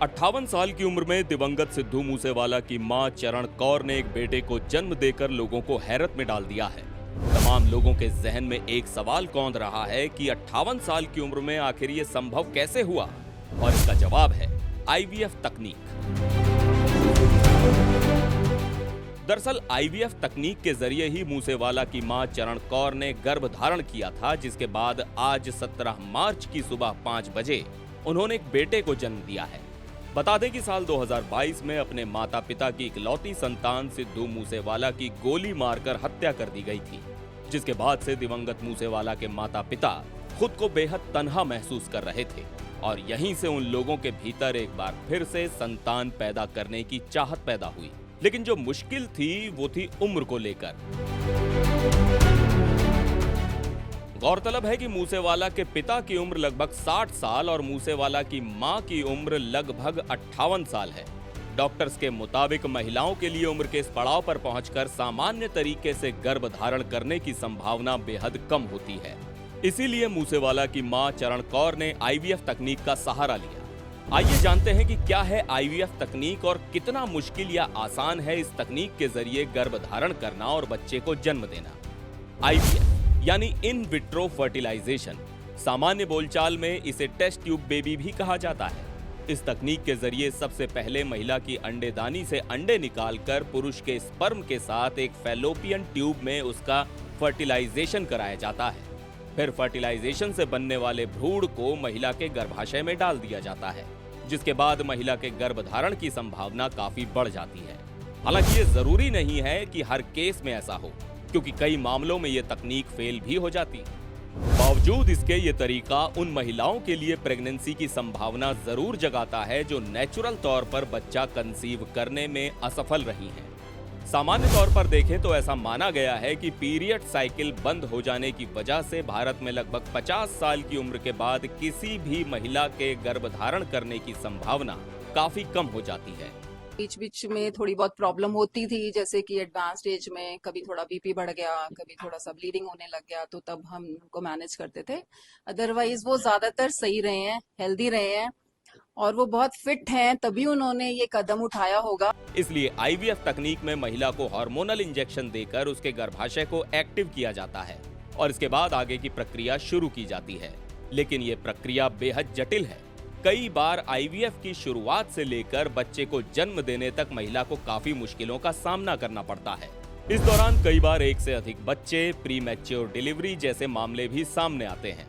58 साल की उम्र में दिवंगत सिद्धू मूसेवाला की मां चरण कौर ने एक बेटे को जन्म देकर लोगों को हैरत में डाल दिया है। तमाम लोगों के जहन में एक सवाल कौंध रहा है कि 58 साल की उम्र में आखिर ये संभव कैसे हुआ, और इसका जवाब है आईवीएफ तकनीक। दरअसल आईवीएफ तकनीक के जरिए ही मूसेवाला की मां चरण कौर ने गर्भ धारण किया था, जिसके बाद आज 17 मार्च की सुबह 5 बजे उन्होंने एक बेटे को जन्म दिया है। बता दें कि साल 2022 में अपने माता पिता की इकलौती संतान सिद्धू मूसेवाला की गोली मारकर हत्या कर दी गई थी, जिसके बाद से दिवंगत मूसेवाला के माता पिता खुद को बेहद तन्हा महसूस कर रहे थे और यहीं से उन लोगों के भीतर एक बार फिर से संतान पैदा करने की चाहत पैदा हुई। लेकिन जो मुश्किल थी वो थी उम्र को लेकर। गौरतलब है कि मूसेवाला के पिता की उम्र लगभग 60 साल और मूसेवाला की मां की उम्र लगभग 58 साल है। डॉक्टर्स के मुताबिक महिलाओं के लिए उम्र के इस पड़ाव पर पहुंचकर सामान्य तरीके से गर्भ धारण करने की संभावना बेहद कम होती है। इसीलिए मूसेवाला की मां चरण कौर ने आईवीएफ तकनीक का सहारा लिया। आइए जानते हैं कि क्या है आईवीएफ तकनीक और कितना मुश्किल या आसान है इस तकनीक के जरिए गर्भ धारण करना और बच्चे को जन्म देना। आईवीएफ यानी इन विट्रो फर्टिलाइजेशन, सामान्य बोलचाल में इसे टेस्ट ट्यूब बेबी भी कहा जाता है। इस तकनीक के जरिए सबसे पहले महिला की अंडेदानी से अंडे निकालकर पुरुष के स्पर्म के साथ एक फैलोपियन ट्यूब में उसका फर्टिलाइजेशन कराया जाता है। फिर फर्टिलाइजेशन से बनने वाले भ्रूण को महिला के गर्भाशय में डाल दिया जाता है, जिसके बाद महिला के गर्भधारण की संभावना काफी बढ़ जाती है। हालांकि ये जरूरी नहीं है कि हर केस में ऐसा हो, क्योंकि कई मामलों में ये तकनीक फेल भी हो जाती। बावजूद इसके ये तरीका उन महिलाओं के लिए प्रेगनेंसी की संभावना जरूर जगाता है जो नेचुरल तौर पर बच्चा कंसीव करने में असफल रही हैं। सामान्य तौर पर देखें तो ऐसा माना गया है कि पीरियड साइकिल बंद हो जाने की वजह से भारत में लगभग 50 साल की उम्र के बाद किसी भी महिला के गर्भधारण करने की संभावना काफी कम हो जाती है। बीच बीच में थोड़ी बहुत प्रॉब्लम होती थी, जैसे कि एडवांस स्टेज में कभी थोड़ा बीपी बढ़ गया, कभी थोड़ा सा ब्लीडिंग होने लग गया, तो तब हम उनको मैनेज करते थे। अदरवाइज वो ज्यादातर सही रहे हैं, हेल्दी रहे हैं और वो बहुत फिट हैं, तभी उन्होंने ये कदम उठाया होगा। इसलिए आईवीएफ तकनीक में महिला को हार्मोनल इंजेक्शन देकर उसके गर्भाशय को एक्टिव किया जाता है और इसके बाद आगे की प्रक्रिया शुरू की जाती है। लेकिन ये प्रक्रिया बेहद जटिल है। कई बार आईवीएफ की शुरुआत से लेकर बच्चे को जन्म देने तक महिला को काफी मुश्किलों का सामना करना पड़ता है। इस दौरान कई बार एक से अधिक बच्चे, प्री मैच्योर डिलीवरी जैसे मामले भी सामने आते हैं।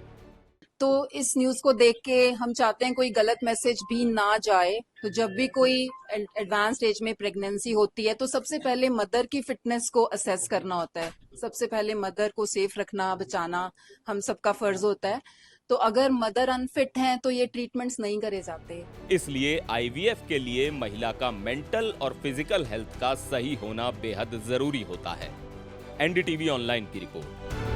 तो इस न्यूज को देख के हम चाहते हैं कोई गलत मैसेज भी ना जाए। तो जब भी कोई एडवांस स्टेज में प्रेगनेंसी होती है तो सबसे पहले मदर की फिटनेस को असेस करना होता है। सबसे पहले मदर को सेफ रखना, बचाना हम सबका फर्ज होता है। तो अगर मदर अनफिट हैं तो ये ट्रीटमेंट्स नहीं करे जाते। इसलिए आईवीएफ के लिए महिला का मेंटल और फिजिकल हेल्थ का सही होना बेहद जरूरी होता है। एनडीटीवी ऑनलाइन की रिपोर्ट।